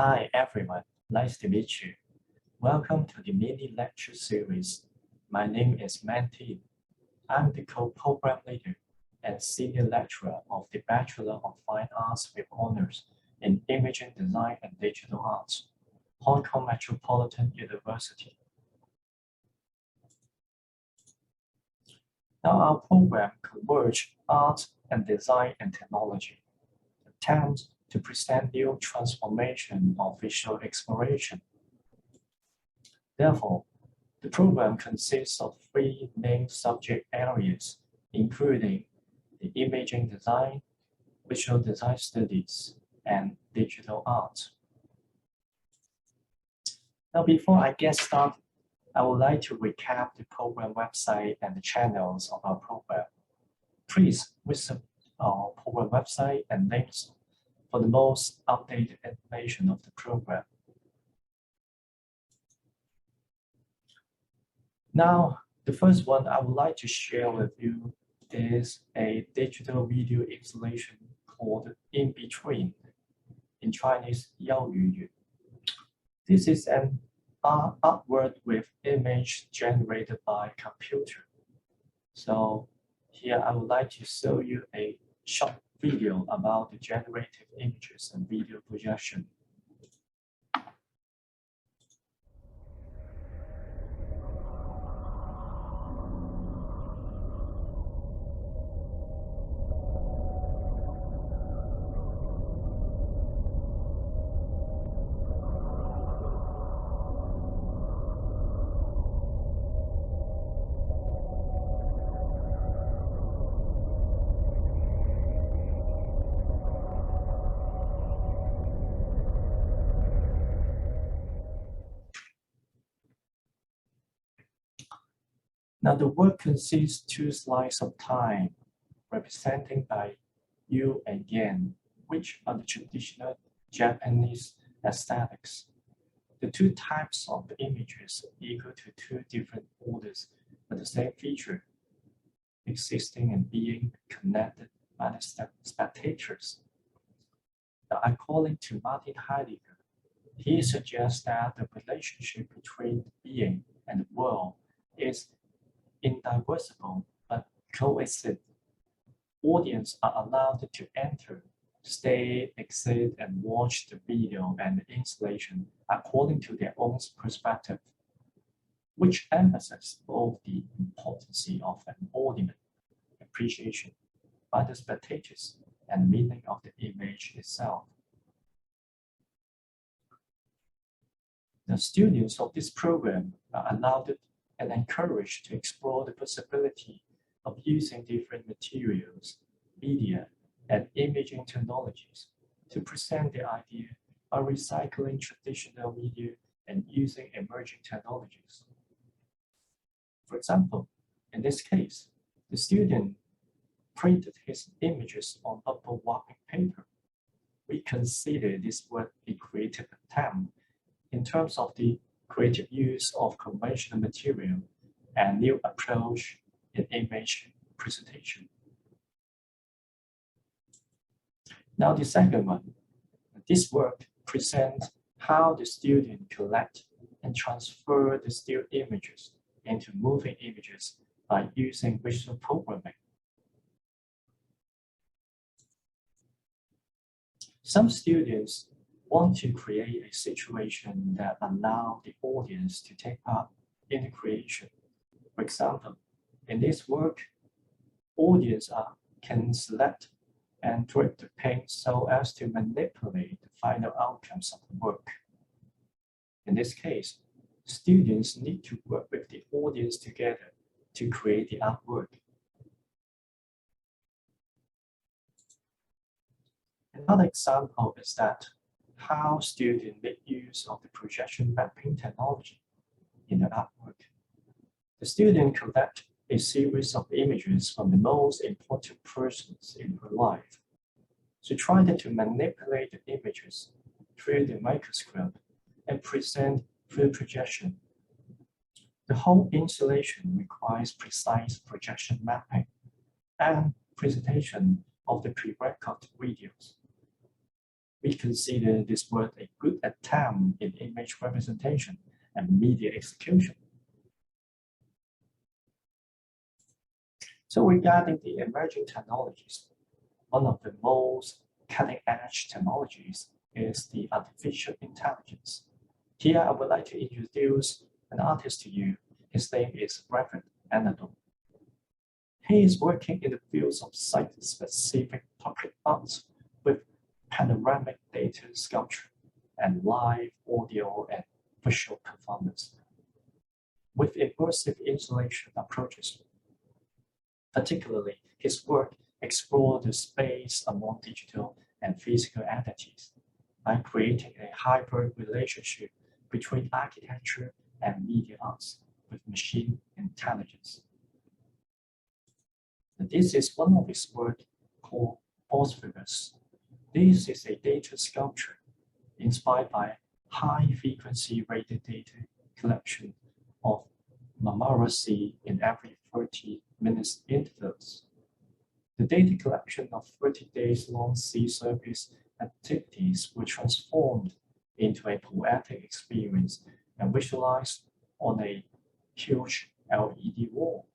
Hi everyone, nice to meet you. Welcome to the mini lecture series. My name is Mantin. I'm the co-program leader and senior lecturer of the Bachelor of Fine Arts with honors in Imaging Design and Digital Arts, Hong Kong Metropolitan University. Now our program converges art and design and technology, attempts to present new transformation of visual exploration. Therefore, the program consists of three main subject areas, including the imaging design, visual design studies, and digital art. Now, before I get started, I would like to recap the program website and the channels of our program. Please visit our program website and links for the most updated information of the program. Now, the first one I would like to share with you is a digital video installation called In Between, in Chinese, 邀与语. This is an artwork with image generated by computer. So here I would like to show you a short video about the generative images and video projection. Now the work consists 2 slices of time, representing by yu and yen, which are the traditional Japanese aesthetics. The 2 types of images equal to 2 different orders but the same feature, existing and being connected by the spectators. Now, according to Martin Heidegger, he suggests that the relationship between the being and the world is indivisible but coexist. Audience are allowed to enter, stay, exit, and watch the video and the installation according to their own perspective, which emphasizes both the importance of an embodiment, appreciation by the spectators, and meaning of the image itself. The students of this program are allowed and encouraged to explore the possibility of using different materials, media, and imaging technologies to present the idea by recycling traditional media and using emerging technologies. For example, in this case, the student printed his images on bubble wrapping paper. We consider this work a creative attempt in terms of the creative use of conventional material and new approach in image presentation. Now the second one, this work presents how the student collect and transfer the still images into moving images by using visual programming. Some students want to create a situation that allows the audience to take part in the creation. For example, in this work, audience can select and drip the paint so as to manipulate the final outcomes of the work. In this case, students need to work with the audience together to create the artwork. Another example is that how students make use of the projection mapping technology in the artwork. The student collects a series of images from the most important persons in her life. She tried to manipulate the images through the microscope and present through projection. The whole installation requires precise projection mapping and presentation of the pre-recorded videos. We consider this work a good attempt in image representation and media execution. So regarding the emerging technologies, one of the most cutting-edge technologies is the artificial intelligence. Here, I would like to introduce an artist to you. His name is Reverend Anadol. He is working in the fields of site-specific public art with panoramic data sculpture and live audio and visual performance with immersive installation approaches. Particularly, his work explored the space among digital and physical entities by creating a hybrid relationship between architecture and media arts with machine intelligence. And this is one of his work called Phosphorus. This is a data sculpture inspired by high-frequency radio data collection of mammaracy in every 30 minutes intervals. The data collection of 30 days long sea surface activities were transformed into a poetic experience and visualized on a huge LED wall.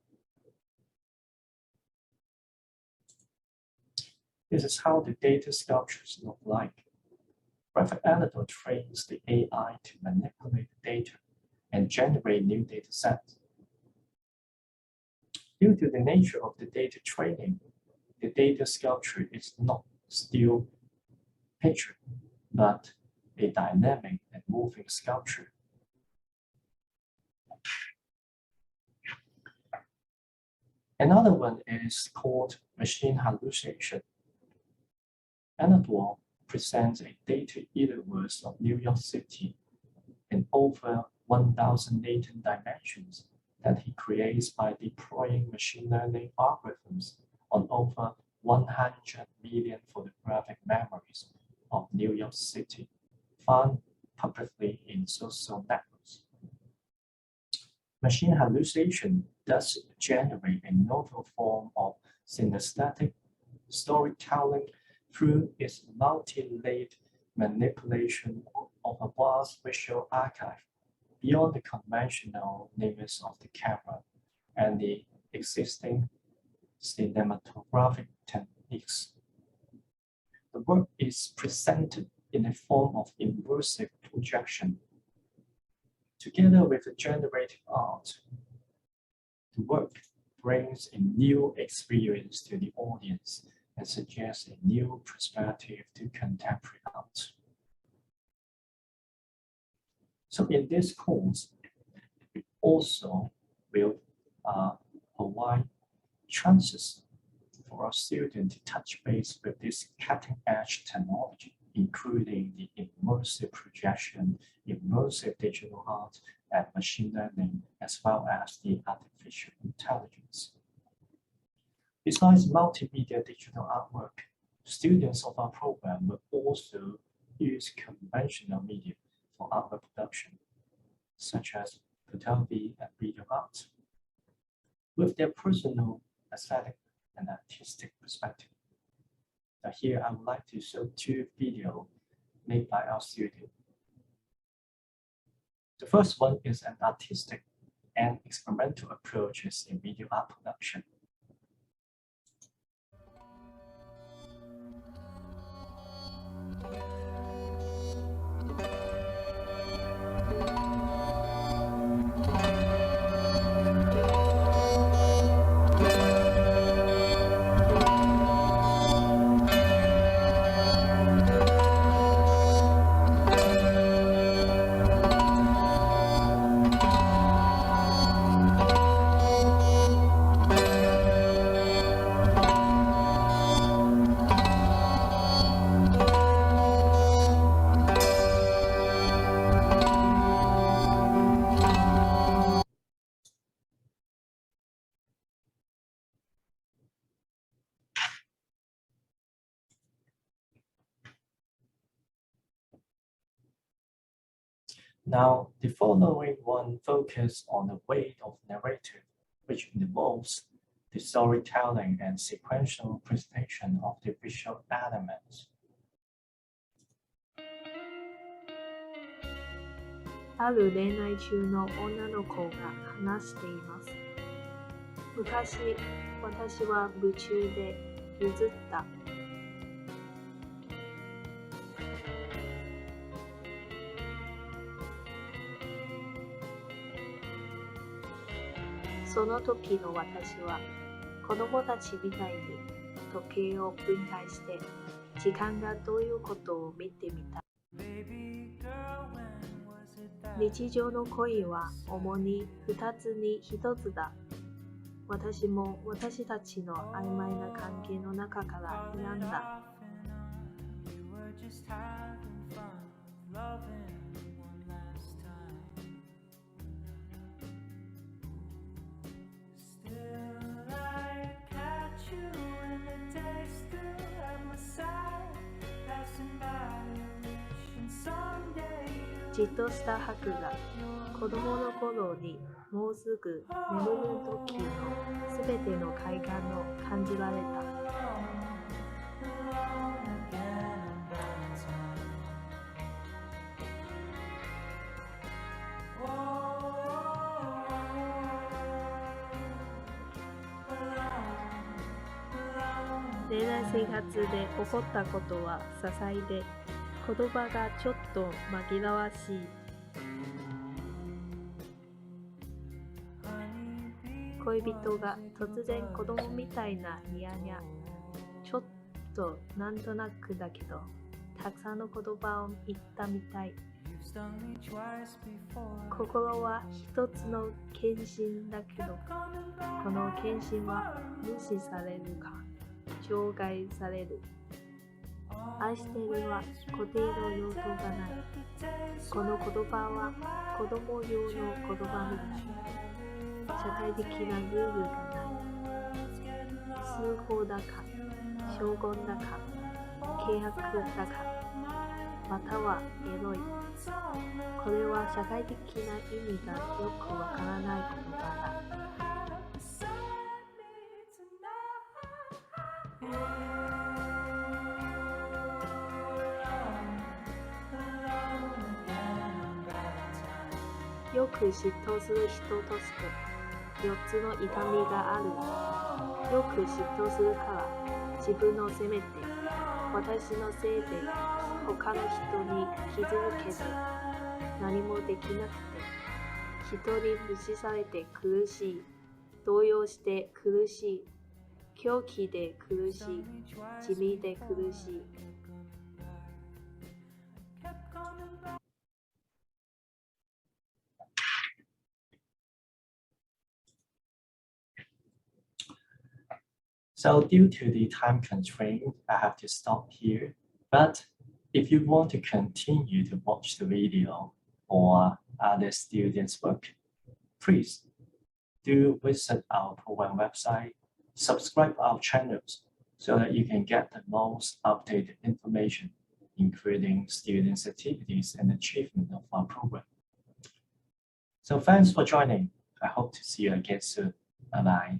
This is how the data sculptures look like. Graphic Anadol trains the AI to manipulate the data and generate new data sets. Due to the nature of the data training, the data sculpture is not still picture, but a dynamic and moving sculpture. Another one is called machine hallucination. Anadol presents a data universe of New York City in over 1,000 latent dimensions that he creates by deploying machine learning algorithms on over 100 million photographic memories of New York City, found publicly in social networks. Machine hallucination does generate a novel form of synesthetic storytelling through its multi-layered manipulation of a vast visual archive beyond the conventional limits of the camera and the existing cinematographic techniques. The work is presented in a form of immersive projection. Together with the generative art, the work brings a new experience to the audience and suggests a new perspective to contemporary art. So in this course, we also will provide chances for our students to touch base with this cutting-edge technology, including the immersive projection, immersive digital art, and machine learning, as well as the artificial intelligence. Besides multimedia digital artwork, students of our program will also use conventional media for artwork production, such as photography and video art, with their personal aesthetic and artistic perspective. Now here I would like to show two videos made by our student. The first one is an artistic and experimental approaches in video art production. Now, the following one focuses on the weight of narrative, which involves the storytelling and sequential presentation of the visual elements. ある恋愛中の女の子が話しています。昔、私は夢中で譲った。その時の私は子供たちみたいに時計を分解して時間がどういうことを見てみた。日常の恋は主に2つに1つだ。私も私たちの曖昧な関係の中から選んだ。じっとした白が子供の頃にもうすぐ眠る時のすべての快感を感じられた。恋愛生活で起こったことは些細で、言葉がちょっと紛らわしい。恋人が突然子供みたいなニヤニヤ、ちょっとなんとなくだけど、たくさんの言葉を言ったみたい。心は一つの献身だけど、この献身は無視されるか、除外される。愛してるは固定の用途がない。この言葉は子供用の言葉みたい。社会的なルールがない。通報だか、証言だか、契約だか、またはエロい。これは社会的な意味がよくわからない言葉だ。よく嫉妬する人として4つの痛みがある。よく嫉妬するから自分を責めて、私のせいで他の人に傷つけて、何もできなくて、人に無視されて苦しい、動揺して苦しい、狂気で苦しい、地味で苦しい。So due to the time constraint, I have to stop here. But if you want to continue to watch the video or other students' work, please do visit our program website, subscribe our channels so that you can get the most updated information, including students' activities and achievement of our program. So thanks for joining. I hope to see you again soon. Bye-bye.